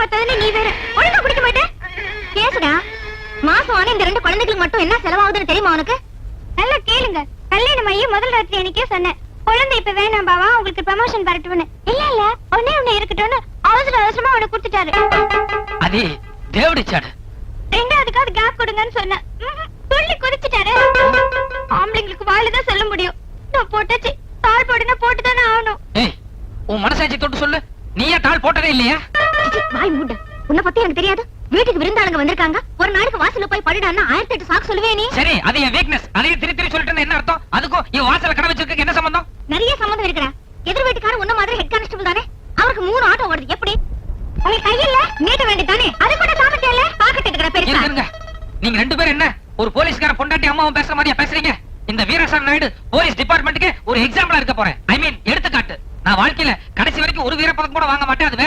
பத்தாதுன்னு நீ வேற ஒழுங்கா குடிக்க மாட்டேன். கேசுடா, மாசம் ஆன இந்த 2 குழந்தைகளுக்கு மட்டும் என்ன செலவாகுதுன்னு தெரியுமா உனக்கு? நல்லா கேளுங்க. கல்யாணம் ஆகி முதல் ராத்திரி எனக்கே சொன்னேன், குழந்தை இப்ப வேணாம் பாவா, உங்களுக்கு ப்ரமோஷன் வரட்டும்னு. இல்ல இல்ல ஒண்ணே இருக்கட்டும்னு அவசரமா அவனை கொடுத்துட்டாரு. அது தேவடிச்சாடு. ரெண்டாவதுக்காவது கேப் கொடுங்கன்னு சொன்னேன். துள்ளி குதிச்சுட்டாரு. ஆம்பளைங்களுக்கு வாயில்தான் சொல்ல முடியும். நான் போட்டாச்சு, தாள் போடுனா போட்டுதானே ஆகணும். ஏய், உன் மனசாட்சி தொட்டு சொல்லு, நீயே தாள் போட்டதே இல்லையா? வாய் மூட. உன்னை பத்தி எனக்கு தெரியாது. வீட்டுக்கு விருந்தாளுங்க வந்திருக்காங்க, ஒரு நாளைக்கு வாசல்ல போய் படுடான்னா 1008 சாக்கு சொல்லுவே நீ. சரி, அது என் வீக்னஸ். அதையும் திருத்தி சொல்லிட்டு என்ன அர்த்தம்? அதுக்கும் இவன் வாசல்ல கடை வச்சிருக்க என்ன சம்பந்தம்? நிறைய சம்பந்தம் இருக்குடா. எதிர் வீட்டுக்காரன் உன்ன மாதிரி ஹெட் கான்ஸ்டபிள் தானே, அவருக்கு 3 ஆட்டோ ஓடுது. எப்படி உங்களுக்கு கையில நீட்ட வேண்டியதானே? அது கூட சாமட்டியால பாக்கெட் எடுக்கிற பெருசா. இருங்க, நீங்க 2 பேரும் என்ன ஒரு போலீஸ்கார பொண்டாட்டி அம்மாவும் பேசுற மாதிரியா பேசுறீங்க? இந்த வீரசாமி நாயுடு போலீஸ் டிபார்ட்மெண்ட்டுக்கு ஒரு எக்ஸாம்பிளா இருக்க போறேன். ஐ மீன் எடுத்துக்காட்டு. நான் வாழ்க்கையில கடைசி வரைக்கும் ஒரு வீரப்பதம் கூட வாங்க மாட்டேன். அது